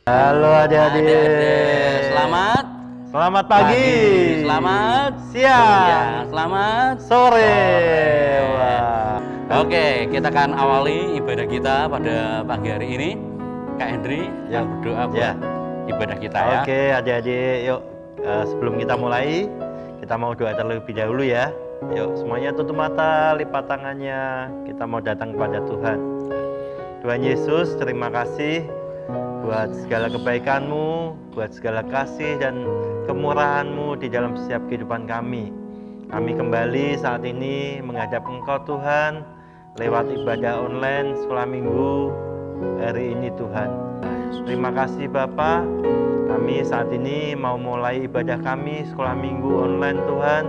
Halo adik-adik. Selamat pagi. Selamat siang. Ya, selamat sore. Wah. Oke, kita akan awali ibadah kita pada pagi hari ini. Kak Hendri yang berdoa buat ibadah kita ya. Oke, adik-adik, yuk sebelum kita mulai, kita mau doa terlebih dahulu ya. Yuk, semuanya tutup mata, lipat tangannya. Kita mau datang kepada Tuhan. Tuhan Yesus, terima kasih buat segala kebaikan-Mu, buat segala kasih dan kemurahan-Mu di dalam setiap kehidupan kami. Kami kembali saat ini menghadap Engkau Tuhan, lewat ibadah online sekolah minggu hari ini Tuhan. Terima kasih Bapa, kami saat ini mau mulai ibadah kami sekolah minggu online Tuhan.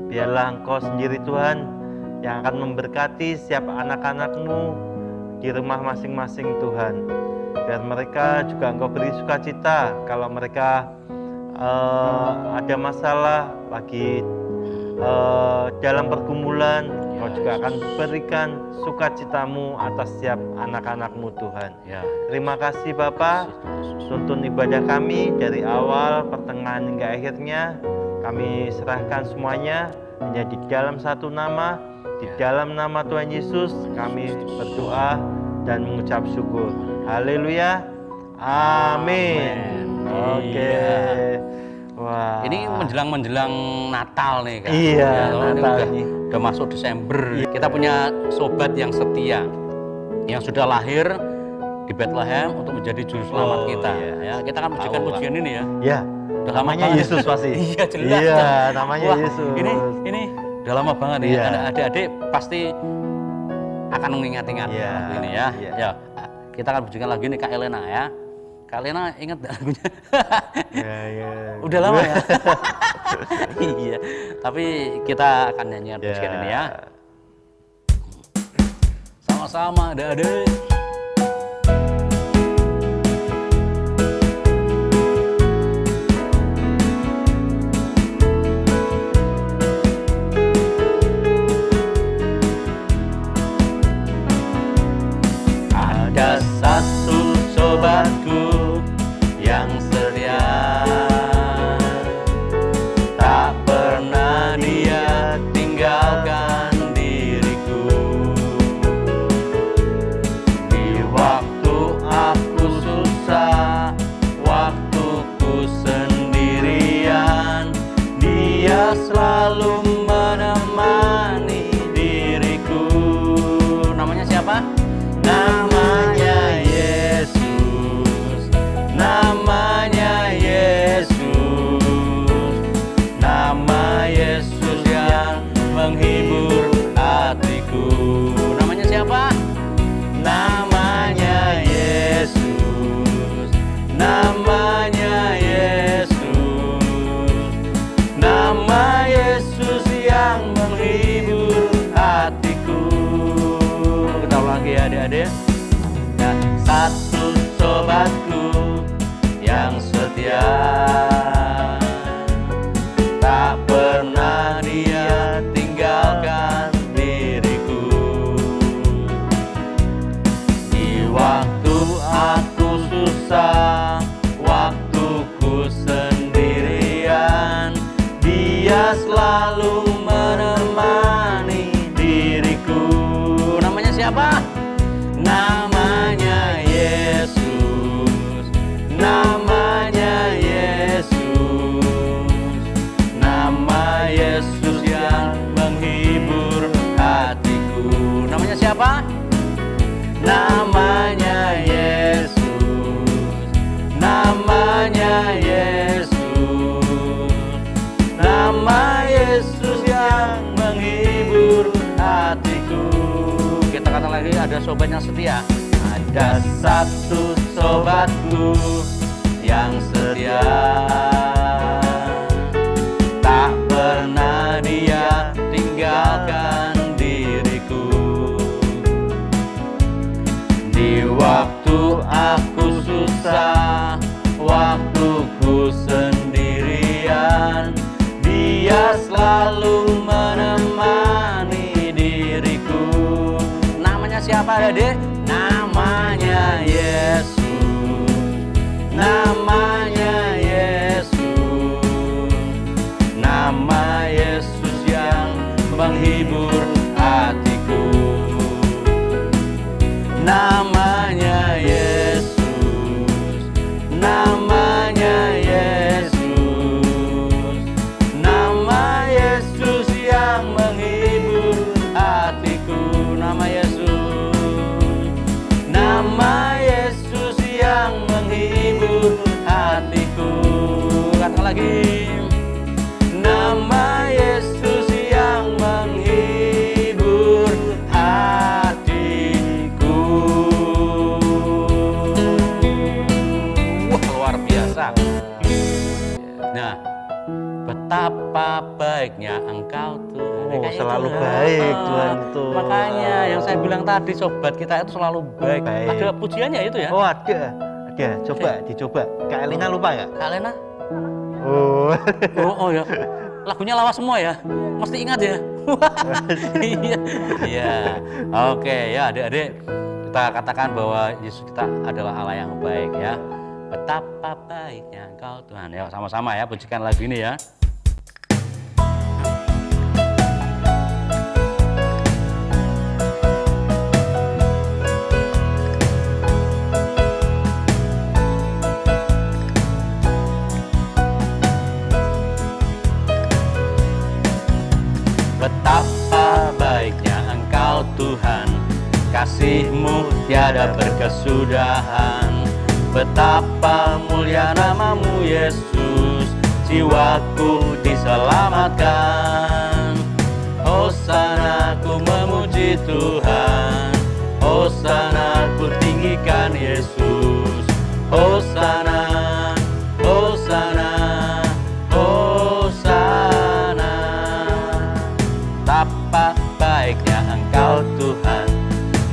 Biarlah Engkau sendiri Tuhan yang akan memberkati setiap anak-anak-Mu di rumah masing-masing Tuhan. Biar mereka juga Engkau beri sukacita kalau mereka ada masalah lagi dalam pergumulan. Engkau juga akan berikan sukacita-Mu atas setiap anak-anak-Mu Tuhan. Terima kasih Bapa, tuntun ibadah kami dari awal, pertengahan hingga akhirnya. Kami serahkan semuanya hanya di dalam satu nama, di dalam nama Tuhan Yesus kami berdoa dan mengucap syukur. Haleluya. Amin. Oke. Wah. Ini menjelang Natal nih Kak. Iya, ya, Natal ini. Udah masuk Desember. Kita punya sobat yang setia, yang sudah lahir di Bethlehem untuk menjadi juru selamat kita. Ya, kita akan pujikan pujian ini ya. Ya. Udah namanya Yesus pasti. Iya, jelas. Iya, namanya Wah, Yesus. Ini udah lama banget ya. Adik-adik pasti akan mengingat-ingat lagu ini ya. Ya. Kita akan pujikan lagi nih Kak Elena ya. Kak Elena ingat lagunya? Udah lama ya. Iya. Tapi kita akan nyanyikan pujian ini ya. Sama-sama adik-adik. Ada satu sobatku yang setia, tak pernah dia tinggalkan diriku. Di waktu aku susah, waktuku sendirian, dia selalu menemani diriku. Namanya siapa? Namanya Yesus, namanya Yesus, nama Yesus yang menghibur hatiku. Namanya siapa? Namanya Yesus, namanya Yesus, nama Yesus yang menghibur hatiku. Kita ulangi ya adik-adik. Nah, satu sobatku yang setia, tak pernah dia tinggalkan diriku. Di waktu aku susah, waktuku sendirian, dia selalu menemani diriku. Namanya siapa? Namanya Yesus, namanya Yesus, nama Yesus yang menghibur hatiku. Namanya siapa? Namanya Yesus, namanya Yesus, nama Yesus yang menghibur hatiku. Kita kata lagi, ada sobat yang setia. dan satu sobatku yang setia. Tak pernah dia tinggalkan diriku di waktu aku susah, waktuku sendirian. Dia selalu menemani diriku. Namanya siapa, Dek? Namanya Yesus. Namanya Yesus. Nama Yesus yang menghibur hatiku. Namanya Yesus. Namanya Yesus. Nama Yesus yang menghibur hatiku. Nama Yesus. Nama Yesus yang menghibur hatiku. Katakan lagi. Nama Yesus yang menghibur hatiku. Wah, luar biasa. Nah, betapa baiknya Engkau Tuhan. Oh, selalu baik Tuhan itu. Makanya yang saya bilang tadi, sobat kita itu selalu baik. Ada pujiannya itu ya? Oh, ada. Coba dicoba. Kak Elina lupa ya? Kak Elina? Oh. Oh ya. Lagunya lawas semua ya. Mesti ingat ya. Iya. Iya. Oke, ya adik-adik, kita katakan bahwa Yesus kita adalah Allah yang baik ya. Betapa baiknya Engkau Tuhan. Ya, sama-sama ya pujikan lagu ini ya. Betapa baiknya Engkau Tuhan, kasih-Mu tiada berkesudahan. Betapa mulia nama-Mu Yesus, jiwaku diselamatkan. Hosana ku memuji Tuhan, Hosana ku tinggikan Yesus. Hosana, Hosana, Hosana. Betapa baiknya Engkau Tuhan,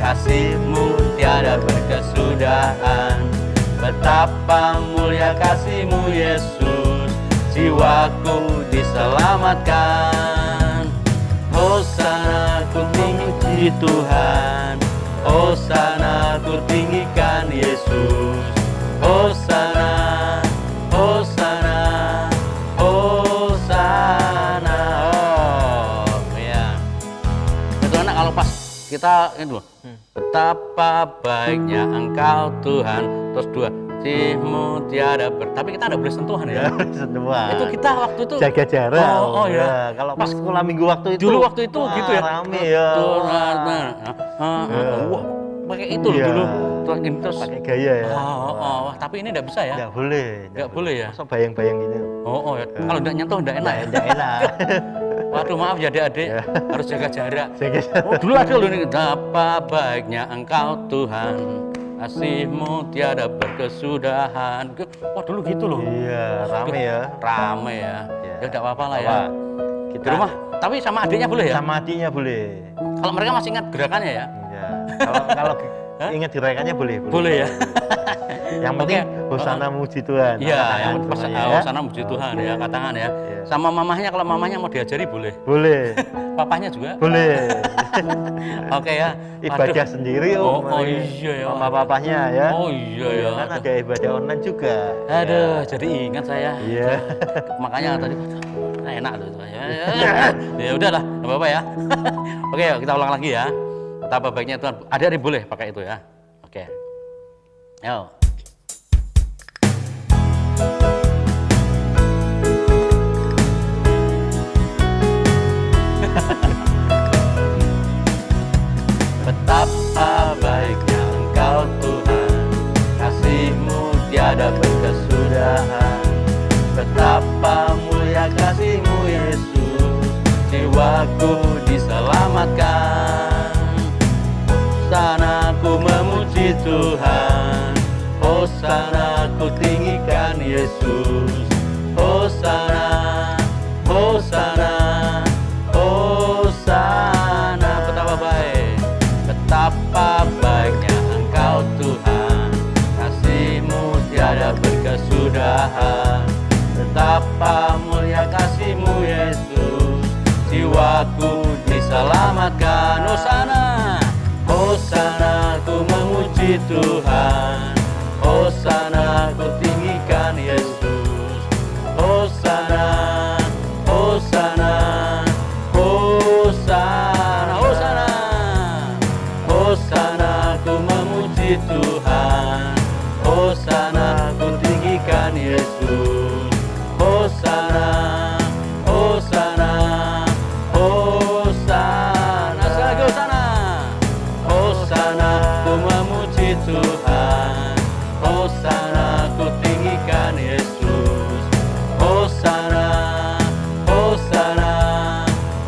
kasih-Mu tiada berkesudahan. Betapa mulia kasih-Mu Yesus, jiwaku diselamatkan. Hosana ku tinggi Tuhan, Hosana ku tinggikan Yesus. Hosana, Hosana, Hosana. Oh ya, itu anak kalau pas kita itu betapa baiknya Engkau Tuhan, terus dua, kasih-Mu tiada tapi kita ada boleh sentuhan ya. Sentuhan. Itu kita waktu itu jaga jarak. Oh ya. Kalau pas sekolah minggu waktu itu. Dulu waktu itu gitu ya. Rame ya. Wah, pakai itu loh dulu. Terus pakai gaya ya. Tapi ini enggak bisa ya. Enggak boleh. Enggak boleh ya. Masa bayang-bayang gitu. Ya. Kalau enggak nyentuh enggak enak ya. Enggak enak. Waduh, maaf ya adik-adik, harus jaga jarak. Jaga jarak. Dulu ada loh ini. Betapa baiknya Engkau Tuhan, kasih-Mu tiada berkesudahan. Wah dulu gitu loh. Iya, rame ya. Rame ya. Ya enggak apa-apa lah ya. Kita di rumah, tapi sama adiknya boleh ya? Sama adiknya boleh. Kalau mereka masih ingat gerakannya ya? Iya. Kalau ingat gerakannya boleh. Boleh ya. Yang penting Hosana muji Tuhan. Iya, yang penting Hosana muji Tuhan ya, katakan ya. Sama mamahnya, kalau mamahnya mau diajari boleh. Boleh. Papahnya juga? Boleh. Oke ya. Ibadah sendiri iya ya. Sama papahnya ya. Oh iya ya. Kan ada ibadah online juga. Aduh, jadi ingat saya. Iya. Makanya tadi enak tuh. Ya udahlah, enggak apa-apa ya. Oke, kita ulang lagi ya. Betapa baiknya Tuhan. Adik-adik boleh pakai itu ya. Oke. Yo. Betapa baiknya Engkau Tuhan, kasih-Mu tiada berkesudahan. Betapa mulia kasih-Mu Yesus, jiwaku diselamatkan. Sana ku memuji Tuhan. Hosana ku tinggikan Yesus. Hosana, Hosana, Hosana. Betapa baik, betapa baiknya Engkau Tuhan, kasih-Mu tiada berkesudahan. Betapa mulia kasih-Mu Yesus, jiwaku diselamatkan. Hosana, Hosana ku memuji Tuhan. Hosana ku tinggikan Yesus. Hosana, Hosana, Hosana, Hosana, Hosana ku memuji Tuhan. Hosana ku tinggikan Yesus. Hosana, Hosana, Hosana. Sekali lagi Hosana. Hosana ku memuji Tuhan. Hosana ku tinggikan Yesus. Hosana, Hosana,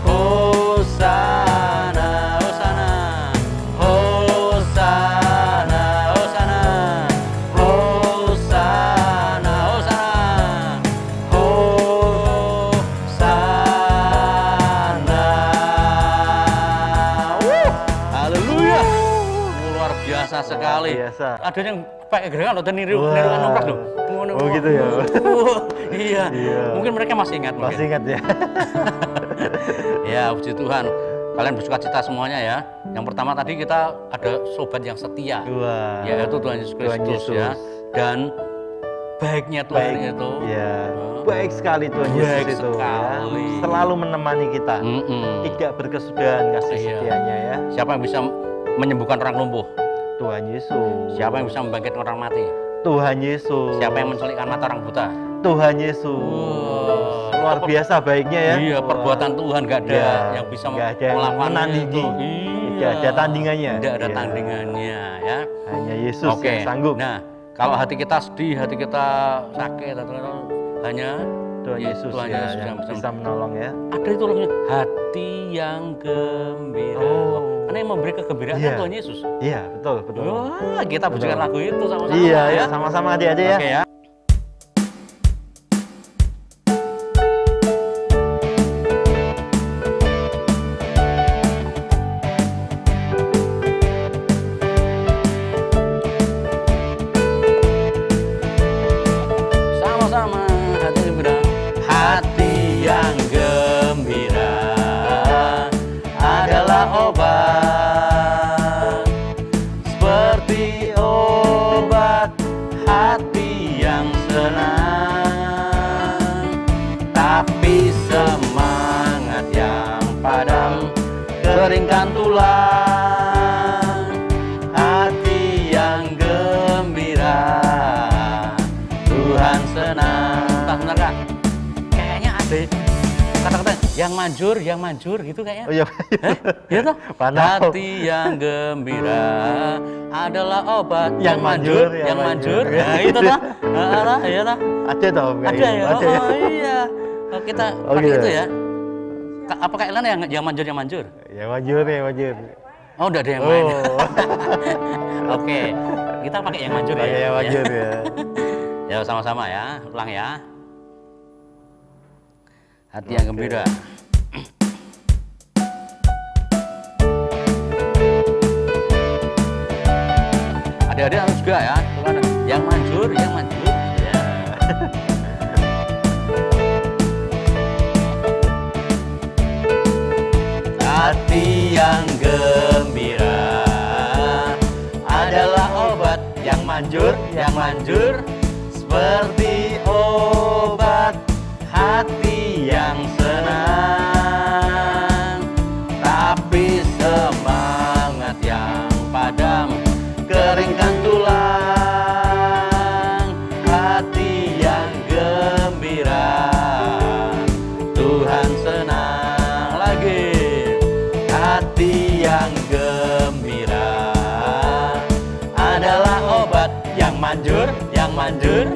Hosana, Hosana, Hosana, Hosana, Hosana, Hosana, Hosana. Haleluya. Luar biasa sekali. Biasa. Ada yang pakai gerakan atau nirukan nomplak loh. Oh gitu ya. Iya. Mungkin mereka masih ingat. Masih ingat ya. Ya, puji Tuhan. Kalian bersuka cita semuanya ya. Yang pertama tadi kita ada sobat yang setia. Wah. Yaitu Tuhan Yesus Kristus ya. Dan baiknya Tuhan itu. Ya. Baik sekali Tuhan Yesus itu. Sekali. Ya. Selalu menemani kita. Tidak berkesudahan kasih setianya ya. Siapa yang bisa menyembuhkan orang lumpuh? Tuhan Yesus. Siapa yang bisa membangkitkan orang mati? Tuhan Yesus. Siapa yang menculikkan mata orang buta? Tuhan Yesus. Luar biasa baiknya ya. Iya, perbuatan Tuhan gak ada yang bisa melakukan menandingi. Tidak ada tandingannya. Tidak ada tandingannya ya. Hanya Yesus yang sanggup. Nah, kalau hati kita sedih, hati kita sakit, hanya Tuhan Yesus yang bisa menolong ya. Ada itu lagunya, hati yang gembira. Karena yang memberi kegembiraan Tuhan Yesus. Iya, betul. Wah, kita pujikan lagu itu sama-sama. Iya, ya. Sama-sama adik-adik ya. Oke ya. Sama-sama hati gembira. Hati yang gembira adalah obat, seperti obat hati yang senang. Tapi semangat yang padam keringkan tulang. Hati yang gembira Tuhan senang. Bentar Kak, kayaknya ada kata-kata yang manjur gitu kayaknya. Oh iya. Iya toh? Panau. Hati yang gembira adalah obat. Yang manjur. Nah, itu toh. Iya toh. Ada toh? Ada ya. Ada ya. Oh iya. Oh, kita pakai itu ya. Apa Kak Elena yang manjur? Yang manjur. Oh, udah ada yang main. Oke. Kita pakai yang manjur ya. Pakai yang manjur ya. Ya sama-sama ya. Ulang ya. Hati yang gembira. Adik-adik harus juga ya. Yang manjur. Ya. Hati yang gembira adalah obat. Yang manjur seperti obat hati yang senang. Tapi semangat yang padam keringkan tulang. Hati yang gembira Tuhan senang. Lagi hati yang gembira adalah obat. Yang manjur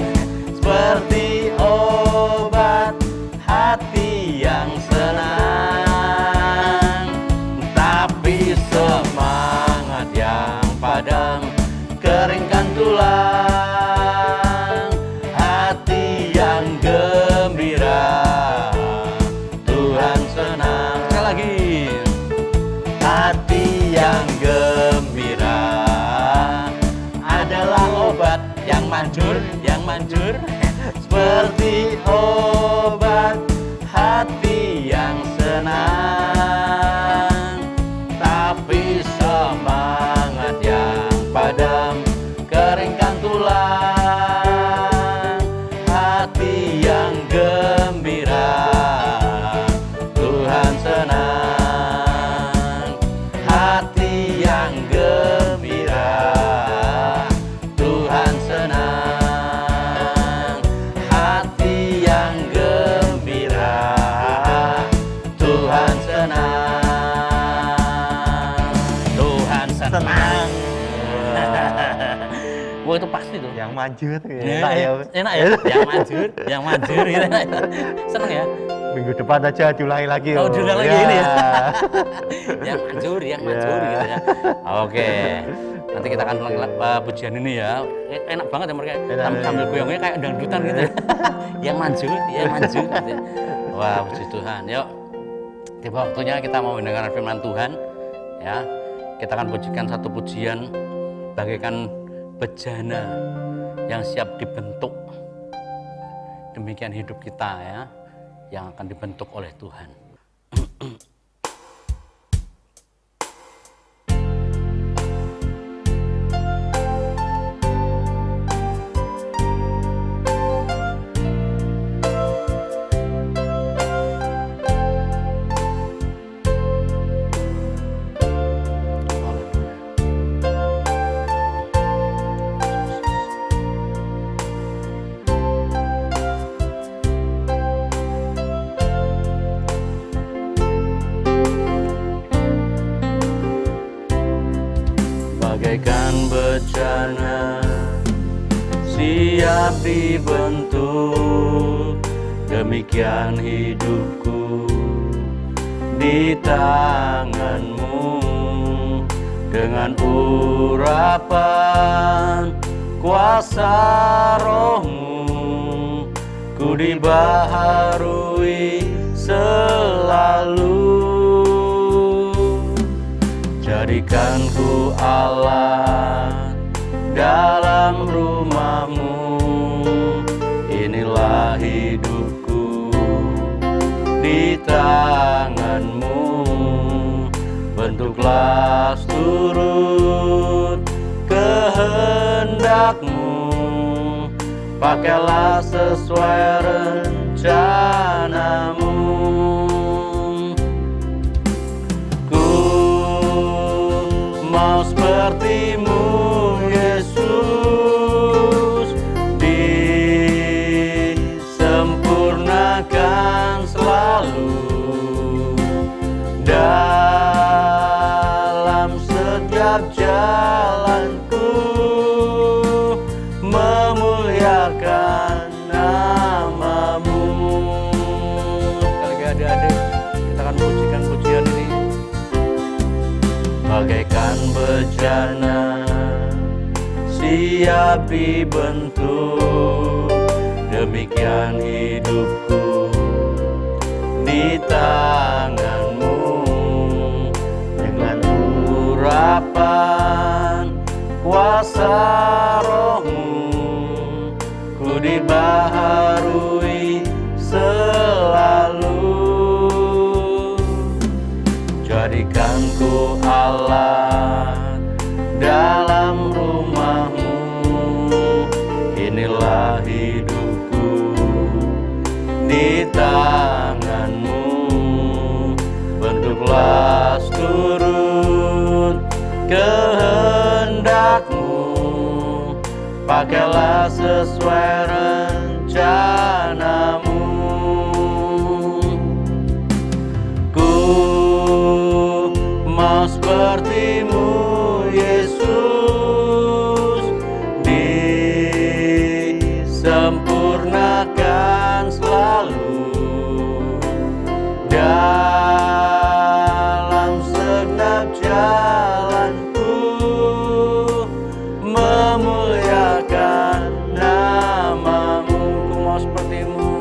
seperti obat hati yang senang. Tapi semangat yang padam keringkan tulang. manjur seperti obat hati yang senang, tapi semangat yang padam keringkan tulang. Hati yang gembira Tuhan senang, hati yang gembira Tuhan senang, hati yang gembira Tuhan senang, Tuhan senang. Wah, itu pasti tuh. Yang manjur tuh ya. Enak ya. Yang manjur gitu. Seneng ya. Minggu depan aja diulangi lagi. Oh, diulangi lagi ini ya. yang manjur gitu ya. Oke. Nanti kita akan pujian ini ya. Enak banget ya mereka. Sambil goyangnya kayak dangdutan gitu ya. yang manjur gitu ya. Wah, puji Tuhan. Yuk. Tiba waktunya kita mau mendengarkan firman Tuhan ya. Kita akan pujikan satu pujian bagaikan bejana yang siap dibentuk. Demikian hidup kita ya, yang akan dibentuk oleh Tuhan. Bagaikan bejana siap dibentuk, demikian hidupku di tanganmu. Dengan urapan kuasa rohmu, ku dibaharui selalu. Jadikanku alat dalam rumahmu, inilah hidupku di tanganmu. Bentuklah turut kehendakmu, pakailah sesuai rencanamu. Mau sepertimu Yesus, disempurnakan selalu dalam setiap jalanku, memuliakan namamu. Sekali lagi adik-adik, kita akan pujikan pujian ini. Bagaikan bejana siap dibentuk, demikian hidupku di tanganmu. Dengan urapan kuasa rohmu, ku dibaharui selalu. Jadikanku alat dalam rumahmu, inilah hidupku di tanganmu. Bentuklah turut kehendakmu, pakailah sesuai rencanamu. Mau sepertimu Yesus, disempurnakan selalu dalam segenap jalanku, memuliakan namamu. Ku mau sepertimu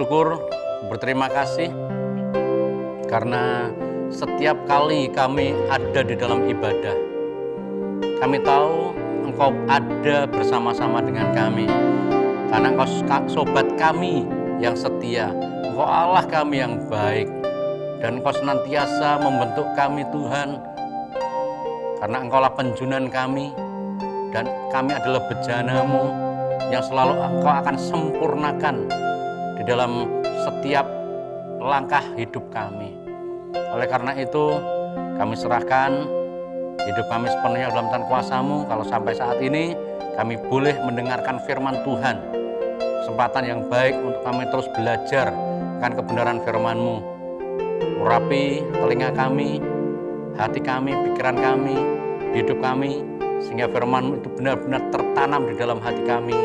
bersyukur, berterima kasih karena setiap kali kami ada di dalam ibadah, kami tahu Engkau ada bersama-sama dengan kami. Karena Engkau sobat kami yang setia, Engkau Allah kami yang baik, dan Engkau senantiasa membentuk kami Tuhan. Karena Engkaulah penjunan kami, dan kami adalah bejana-Mu yang selalu Engkau akan sempurnakan di dalam setiap langkah hidup kami. Oleh karena itu, kami serahkan hidup kami sepenuhnya dalam tangan kuasa-Mu. Kalau sampai saat ini kami boleh mendengarkan firman Tuhan, kesempatan yang baik untuk kami terus belajar akan kebenaran firman-Mu. Urapi telinga kami, hati kami, pikiran kami, hidup kami, sehingga firman-Mu itu benar-benar tertanam di dalam hati kami,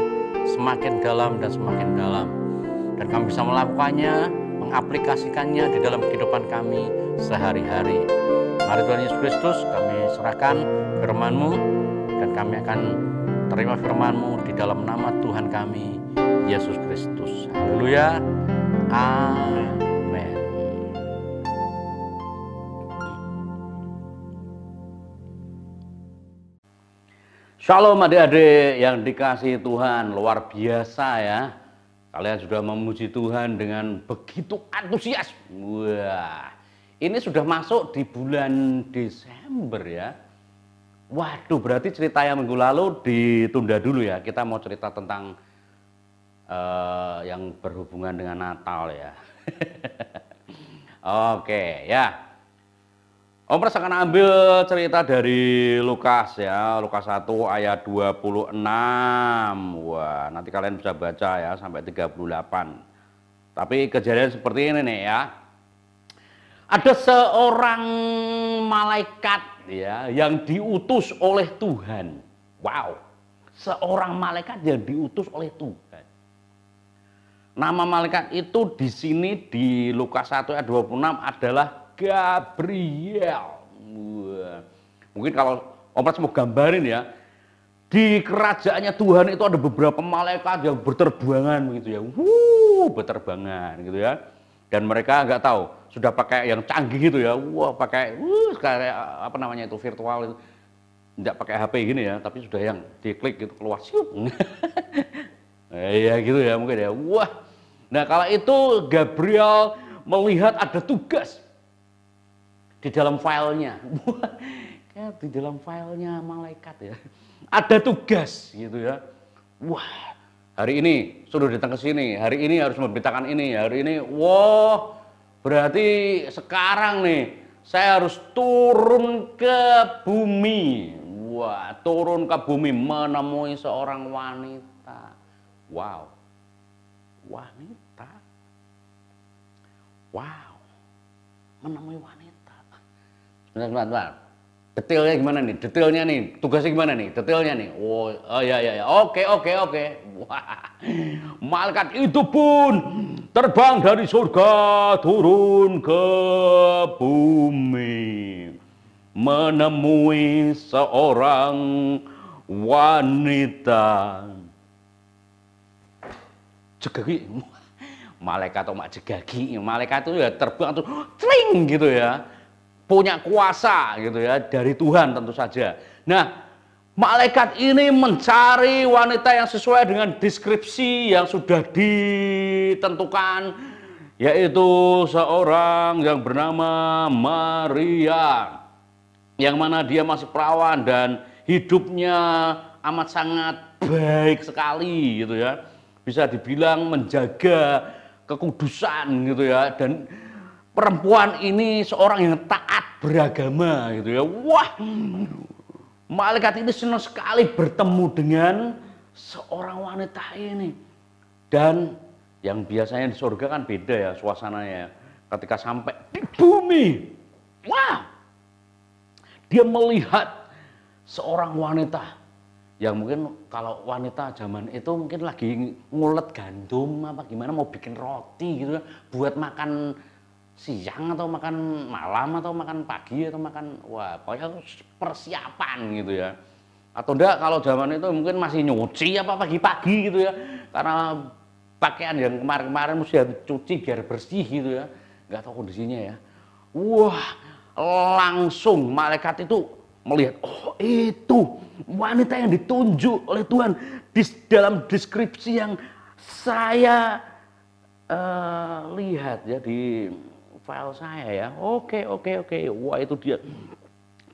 semakin dalam dan semakin dalam. Dan kami bisa melakukannya, mengaplikasikannya di dalam kehidupan kami sehari-hari. Mari Tuhan Yesus Kristus, kami serahkan firman-Mu, dan kami akan terima firman-Mu di dalam nama Tuhan kami, Yesus Kristus. Haleluya. Amin. Shalom adik-adik yang dikasihi Tuhan, luar biasa ya. Kalian sudah memuji Tuhan dengan begitu antusias. Wah, ini sudah masuk di bulan Desember ya. Waduh, berarti cerita yang minggu lalu ditunda dulu ya. Kita mau cerita tentang yang berhubungan dengan Natal ya. Oke ya. Om Pras akan ambil cerita dari Lukas ya, Lukas 1 ayat 26. Wah, nanti kalian bisa baca ya sampai 38. Tapi kejadian seperti ini nih ya. Ada seorang malaikat ya yang diutus oleh Tuhan. Wow, seorang malaikat yang diutus oleh Tuhan. Nama malaikat itu di sini di Lukas 1 ayat 26 adalah Gabriel. Wah. Mungkin kalau Om Pras mau gambarin ya, di kerajaannya Tuhan itu ada beberapa malaikat yang berterbangan begitu ya. Berterbangan gitu ya. Dan mereka nggak tahu, sudah pakai yang canggih gitu ya. Wah, pakai kayak apa namanya itu virtual itu. Nggak pakai HP gini ya, tapi sudah yang diklik gitu keluar siup. Ya gitu ya mungkin ya. Wah. Nah, kala itu Gabriel melihat ada tugas di dalam filenya. Kayak di dalam filenya malaikat ya. Ada tugas gitu ya. Wah, hari ini suruh datang ke sini, hari ini harus memberitakan ini, hari ini wah, berarti sekarang nih saya harus turun ke bumi. Wah, turun ke bumi menemui seorang wanita. Wow. Wanita. Wow. Menemui wanita. Sebentar. Detailnya gimana nih? Detailnya nih, tugasnya gimana nih? Detailnya nih. Oh ya. Oke. Wah. Malaikat itu pun terbang dari surga turun ke bumi menemui seorang wanita. Jegagi. Malaikat atau mak jegagi. Malaikat itu ya terbang tuh tring gitu ya. Punya kuasa gitu ya dari Tuhan tentu saja. Nah, malaikat ini mencari wanita yang sesuai dengan deskripsi yang sudah ditentukan, yaitu seorang yang bernama Maria, yang mana dia masih perawan dan hidupnya amat sangat baik sekali gitu ya, bisa dibilang menjaga kekudusan gitu ya. Dan perempuan ini seorang yang taat beragama gitu ya. Wah, malaikat ini senang sekali bertemu dengan seorang wanita ini. Dan yang biasanya di surga kan beda ya suasananya. Ketika sampai di bumi, wah, dia melihat seorang wanita yang mungkin kalau wanita zaman itu mungkin lagi ngulet gandum apa gimana, mau bikin roti gitu ya, buat makan siang atau makan malam atau makan pagi atau makan, wah pokoknya persiapan gitu ya. Atau enggak kalau zaman itu mungkin masih nyuci apa pagi-pagi gitu ya, karena pakaian yang kemarin-kemarin mesti cuci biar bersih gitu ya. Nggak tahu kondisinya ya. Wah, langsung malaikat itu melihat, oh itu wanita yang ditunjuk oleh Tuhan dalam deskripsi yang saya lihat ya di file saya ya. Oke. Wah itu dia.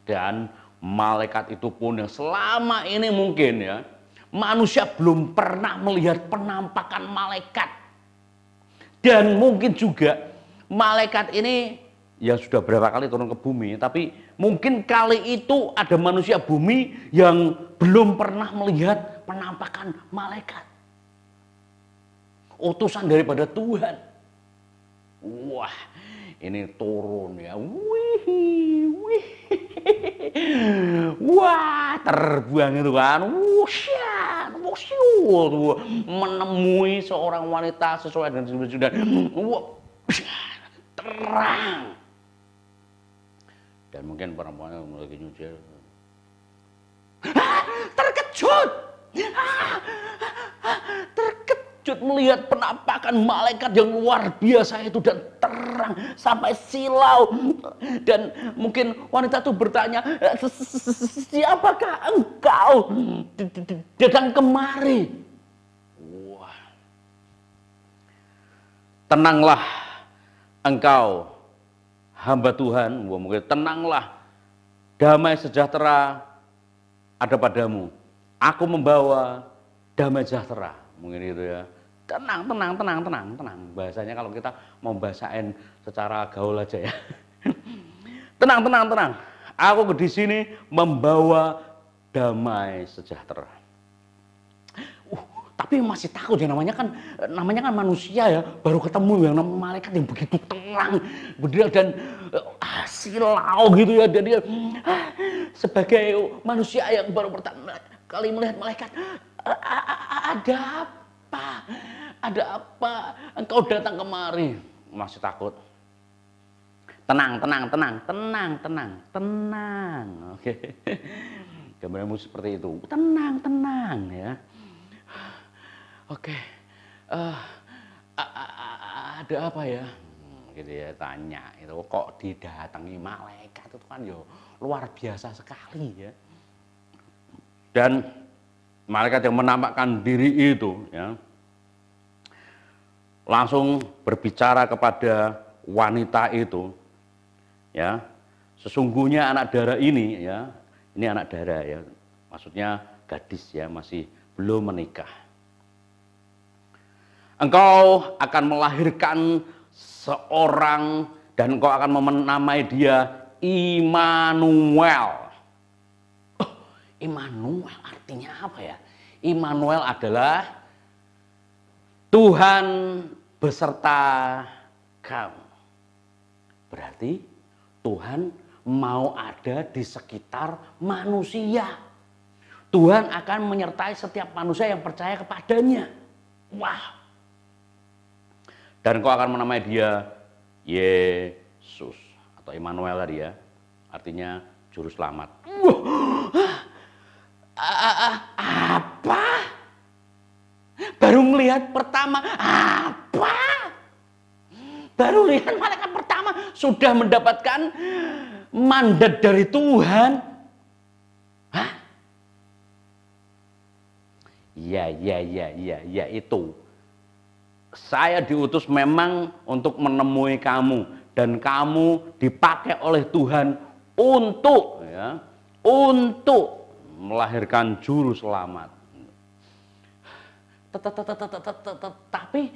Dan malaikat itu pun yang selama ini mungkin ya manusia belum pernah melihat penampakan malaikat. Dan mungkin juga malaikat ini ya sudah berapa kali turun ke bumi, tapi mungkin kali itu ada manusia bumi yang belum pernah melihat penampakan malaikat. Utusan daripada Tuhan. Wah, ini turun ya. Wah, terbang itu kan. Menemui seorang wanita sesuai dengan sudah. Terang. Dan mungkin perempuannya lagi nyuci. Terkejut. Terkejut melihat penampakan malaikat yang luar biasa itu dan terang sampai silau. Dan mungkin wanita itu bertanya, siapakah engkau datang kemari? Wah. Tenanglah engkau hamba Tuhan, mungkin tenanglah, damai sejahtera ada padamu. Aku membawa damai sejahtera, mungkin itu ya. Tenang. Bahasanya kalau kita mau bahasain secara gaul aja ya. Tenang. Aku di sini membawa damai sejahtera. Tapi masih takut ya, namanya kan manusia ya, baru ketemu yang namanya malaikat yang begitu terang berdiri dan silau gitu ya. Dan dia sebagai manusia yang baru pertama kali melihat malaikat, ada apa engkau datang kemari? Masih takut. Tenang. Oke. Gambarnya seperti itu. Tenang ya. Oke, ada apa ya? Gitu ya, tanya itu kok didatangi malaikat itu kan yo luar biasa sekali ya. Dan malaikat yang menampakkan diri itu ya langsung berbicara kepada wanita itu ya, sesungguhnya anak darah ini ya, ini anak darah ya, maksudnya gadis ya, masih belum menikah. Engkau akan melahirkan seorang dan engkau akan menamai dia Immanuel. Immanuel artinya apa ya? Immanuel adalah Tuhan beserta kamu. Berarti Tuhan mau ada di sekitar manusia. Tuhan akan menyertai setiap manusia yang percaya kepadanya. Wah. Dan kau akan menamai dia Yesus atau Immanuel tadi ya, artinya juru selamat. Apa? Baru melihat pertama apa? Baru lihat malaikat pertama sudah mendapatkan mandat dari Tuhan. Hah? Ya itu. Saya diutus memang untuk menemui kamu dan kamu dipakai oleh Tuhan untuk melahirkan juru selamat. Tapi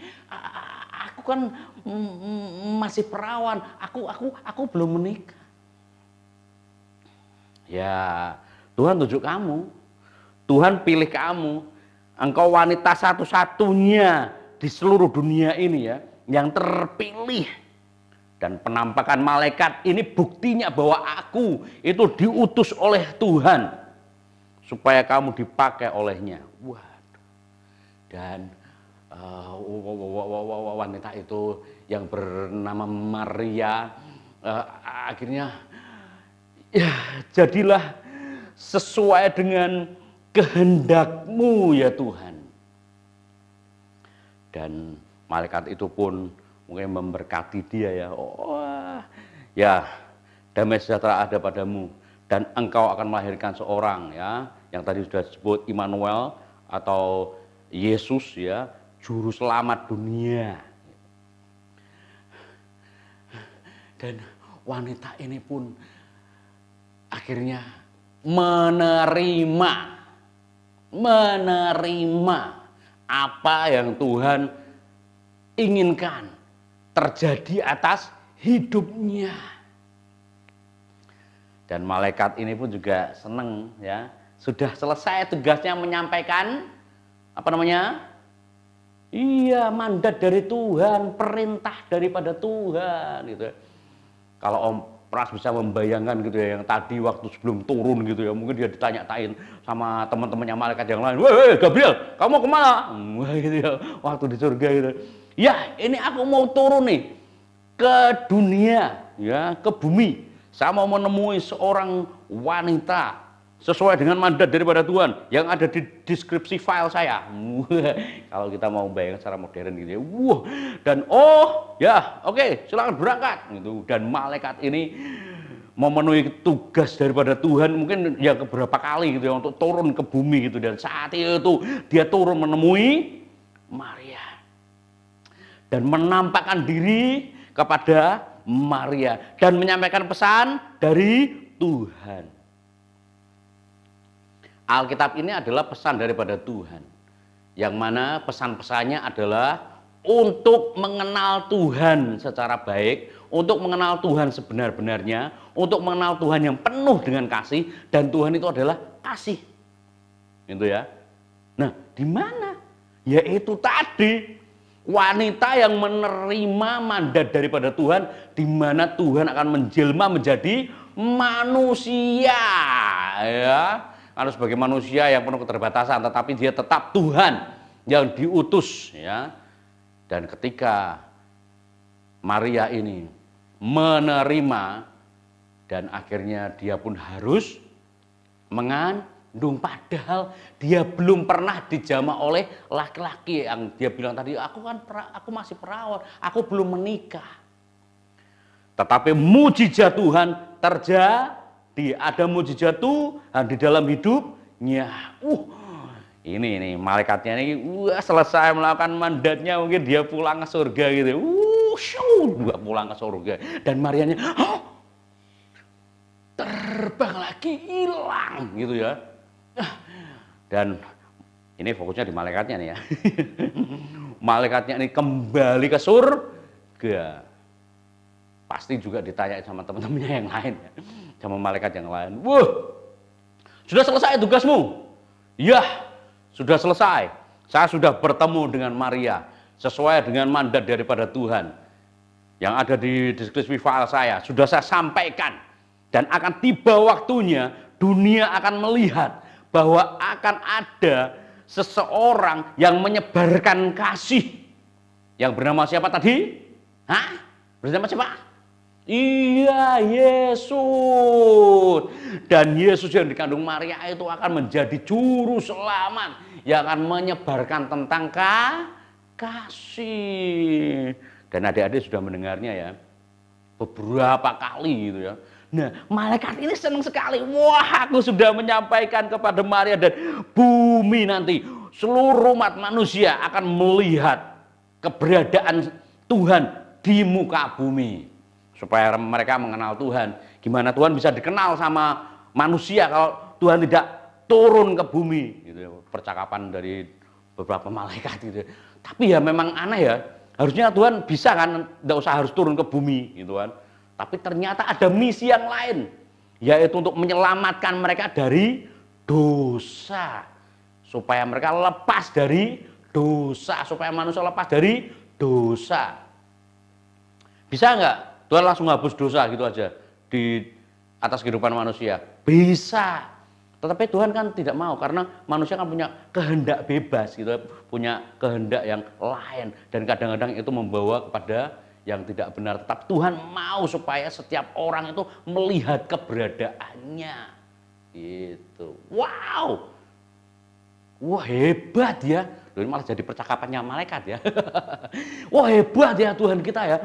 aku kan masih perawan, aku belum menikah. Ya, Tuhan tunjuk kamu. Tuhan pilih kamu. Engkau wanita satu-satunya di seluruh dunia ini ya, yang terpilih. Dan penampakan malaikat ini buktinya bahwa aku itu diutus oleh Tuhan supaya kamu dipakai olehnya. Waduh. Dan wanita itu yang bernama Maria akhirnya ya jadilah sesuai dengan kehendakmu ya Tuhan. Dan malaikat itu pun mungkin memberkati dia ya. Ya, damai sejahtera ada padamu dan engkau akan melahirkan seorang ya, yang tadi sudah disebut Immanuel atau Yesus ya, juru selamat dunia. Dan wanita ini pun akhirnya menerima apa yang Tuhan inginkan terjadi atas hidupnya. Dan malaikat ini pun juga senang ya, sudah selesai tugasnya menyampaikan mandat dari Tuhan, perintah daripada Tuhan gitu. Kalau Om Pras bisa membayangkan gitu ya, yang tadi waktu sebelum turun gitu ya, mungkin dia ditanya-tain sama teman-temannya malaikat yang lain, "Woi Gabriel, kamu mau kemana?" Gitu ya, waktu di surga gitu. "Ya, ini aku mau turun nih ke dunia ya, ke bumi. Saya mau menemui seorang wanita sesuai dengan mandat daripada Tuhan yang ada di deskripsi file saya." Kalau kita mau bayangkan secara modern gitu ya. Dan oke, silakan berangkat gitu. Dan malaikat ini memenuhi tugas daripada Tuhan mungkin ya beberapa kali gitu ya, untuk turun ke bumi gitu. Dan saat itu dia turun menemui Maria dan menampakkan diri kepada Maria dan menyampaikan pesan dari Tuhan. Alkitab ini adalah pesan daripada Tuhan, yang mana pesan-pesannya adalah untuk mengenal Tuhan secara baik, untuk mengenal Tuhan sebenar-benarnya, untuk mengenal Tuhan yang penuh dengan kasih, dan Tuhan itu adalah kasih. Gitu ya. Nah, di mana? Yaitu tadi wanita yang menerima mandat daripada Tuhan, di mana Tuhan akan menjelma menjadi manusia ya. Kalau sebagai manusia yang penuh keterbatasan, tetapi dia tetap Tuhan yang diutus ya. Dan ketika Maria ini menerima, dan akhirnya dia pun harus mengandung, padahal dia belum pernah dijamah oleh laki-laki yang dia bilang tadi, aku masih perawan, aku belum menikah. Tetapi mujizat Tuhan terjadi, ada mujizat Tuhan di dalam hidupnya. Ini malaikatnya ini selesai melakukan mandatnya, mungkin dia pulang ke surga gitu. Pulang ke surga, dan Marianya terbang lagi, hilang gitu ya. Dan ini fokusnya di malaikatnya nih ya. Malaikatnya ini kembali ke surga. Pasti juga ditanya sama teman-temannya yang lain ya, sama malaikat yang lain. Sudah selesai tugasmu? Ya, sudah selesai. Saya sudah bertemu dengan Maria sesuai dengan mandat daripada Tuhan yang ada di deskripsi file saya. Sudah saya sampaikan, dan akan tiba waktunya dunia akan melihat bahwa akan ada seseorang yang menyebarkan kasih yang bernama siapa tadi? Bernama siapa? Iya, Yesus. Dan Yesus yang dikandung Maria itu akan menjadi juru selamat yang akan menyebarkan tentang kasih. Dan adik-adik sudah mendengarnya ya beberapa kali gitu ya. Nah, malaikat ini senang sekali. Wah, aku sudah menyampaikan kepada Maria, dan bumi nanti seluruh umat manusia akan melihat keberadaan Tuhan di muka bumi. Supaya mereka mengenal Tuhan. Gimana Tuhan bisa dikenal sama manusia kalau Tuhan tidak turun ke bumi gitu ya. Percakapan dari beberapa malaikat gitu. Tapi ya memang aneh ya. Harusnya Tuhan bisa kan, tidak usah harus turun ke bumi gitu kan. Tapi ternyata ada misi yang lain, yaitu untuk menyelamatkan mereka dari dosa. Supaya mereka lepas dari dosa, supaya manusia lepas dari dosa. Bisa nggak Tuhan langsung hapus dosa gitu aja di atas kehidupan manusia? Bisa. Tetapi Tuhan kan tidak mau, karena manusia kan punya kehendak bebas gitu, punya kehendak yang lain, dan kadang-kadang itu membawa kepada yang tidak benar. Tetapi Tuhan mau supaya setiap orang itu melihat keberadaannya. Gitu. Wow. Wah, hebat ya. Ini malah jadi percakapannya malaikat ya. Wah hebat ya Tuhan kita ya.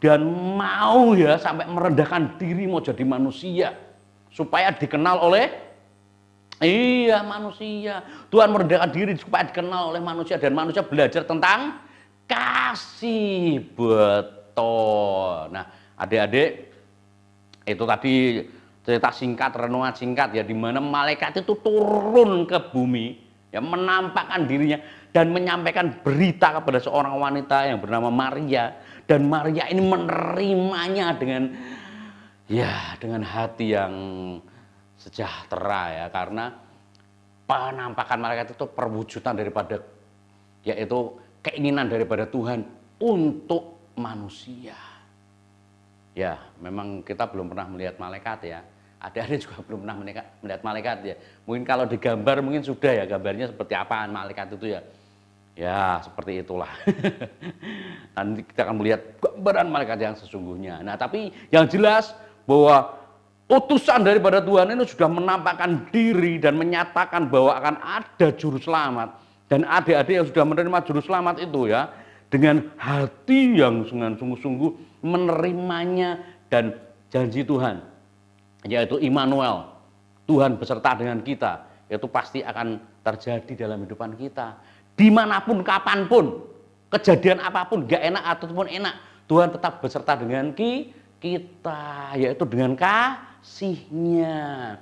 Dan mau ya sampai merendahkan diri mau jadi manusia. Supaya dikenal oleh manusia. Tuhan merendahkan diri supaya dikenal oleh manusia. Dan manusia belajar tentang kasih. Betul. Nah adik-adik, itu tadi cerita singkat, renungan singkat ya, di mana malaikat itu turun ke bumi ya, menampakkan dirinya dan menyampaikan berita kepada seorang wanita yang bernama Maria, dan Maria ini menerimanya dengan hati yang sejahtera ya, karena penampakan malaikat itu perwujudan daripada, yaitu keinginan daripada Tuhan untuk manusia. Ya, memang kita belum pernah melihat malaikat ya. Adik-adik juga belum pernah melihat malaikat ya. Mungkin kalau digambar mungkin sudah ya, gambarnya seperti apaan malaikat itu ya. Ya, seperti itulah. Nanti kita akan melihat gambaran malaikat yang sesungguhnya. Nah, tapi yang jelas bahwa utusan daripada Tuhan ini sudah menampakkan diri dan menyatakan bahwa akan ada juru selamat. Dan adik-adik yang sudah menerima juru selamat itu ya, dengan hati yang sungguh-sungguh menerimanya dan janji Tuhan, yaitu Immanuel, Tuhan beserta dengan kita, itu pasti akan terjadi dalam kehidupan kita. Dimanapun, kapanpun, kejadian apapun, gak enak ataupun enak, Tuhan tetap beserta dengan kita, yaitu dengan kasih-Nya.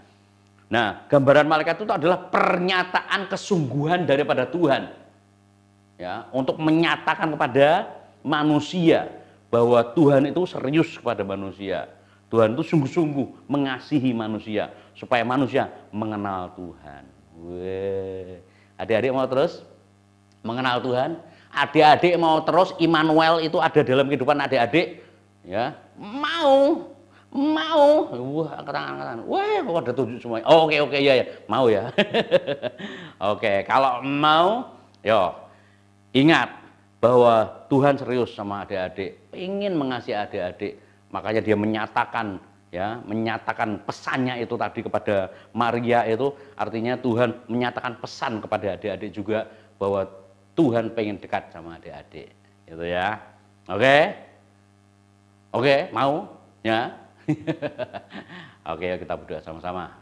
Nah, gambaran malaikat itu adalah pernyataan kesungguhan daripada Tuhan, ya, untuk menyatakan kepada manusia bahwa Tuhan itu serius kepada manusia. Tuhan itu sungguh-sungguh mengasihi manusia supaya manusia mengenal Tuhan. Weh, adik-adik mau terus mengenal Tuhan? Adik-adik mau terus Immanuel itu ada dalam kehidupan adik-adik? Ya, mau. Wah, angkat-angkat. Wah, kok ada tujuh semua. Oh, oke, ya, mau ya. Oke, kalau mau, yo, ingat bahwa Tuhan serius sama adik-adik, ingin mengasihi adik-adik, makanya dia menyatakan pesannya itu tadi kepada Maria, itu artinya Tuhan menyatakan pesan kepada adik-adik juga bahwa Tuhan pengen dekat sama adik-adik, gitu ya. Oke, mau ya. Oke, kita berdoa sama-sama.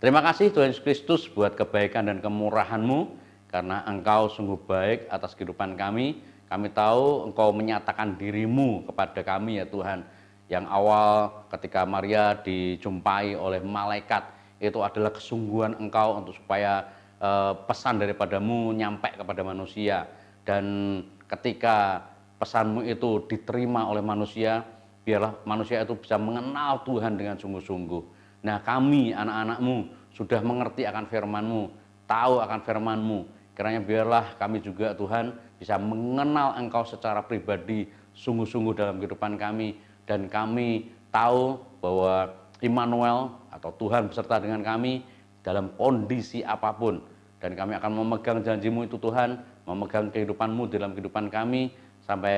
Terima kasih Tuhan Yesus Kristus buat kebaikan dan kemurahan-Mu. Karena Engkau sungguh baik atas kehidupan kami. Kami tahu Engkau menyatakan diri-Mu kepada kami ya Tuhan. Yang awal ketika Maria dijumpai oleh malaikat, itu adalah kesungguhan Engkau untuk supaya pesan daripada-Mu nyampe kepada manusia. Dan ketika pesan-Mu itu diterima oleh manusia, biarlah manusia itu bisa mengenal Tuhan dengan sungguh-sungguh. Nah, kami anak-anak-Mu sudah mengerti akan firman-Mu, tahu akan firman-Mu. Kiranya biarlah kami juga Tuhan bisa mengenal Engkau secara pribadi sungguh-sungguh dalam kehidupan kami. Dan kami tahu bahwa Immanuel atau Tuhan beserta dengan kami dalam kondisi apapun. Dan kami akan memegang janji-Mu itu Tuhan, memegang kehidupan-Mu dalam kehidupan kami. Sampai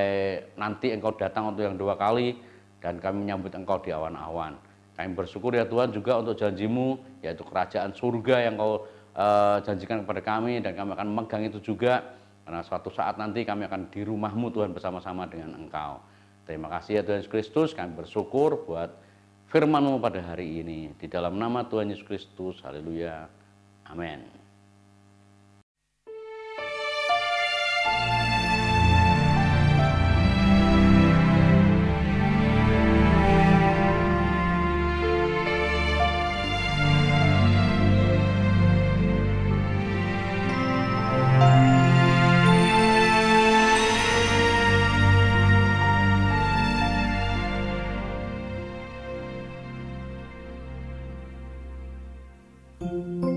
nanti Engkau datang untuk yang 2 kali dan kami menyambut Engkau di awan-awan. Kami bersyukur ya Tuhan juga untuk janji-Mu, yaitu kerajaan surga yang Engkau janjikan kepada kami, dan kami akan memegang itu juga, karena suatu saat nanti kami akan di rumah-Mu Tuhan bersama-sama dengan Engkau. Terima kasih ya Tuhan Yesus Kristus, kami bersyukur buat firman-Mu pada hari ini. Di dalam nama Tuhan Yesus Kristus, haleluya, amin. Thank you.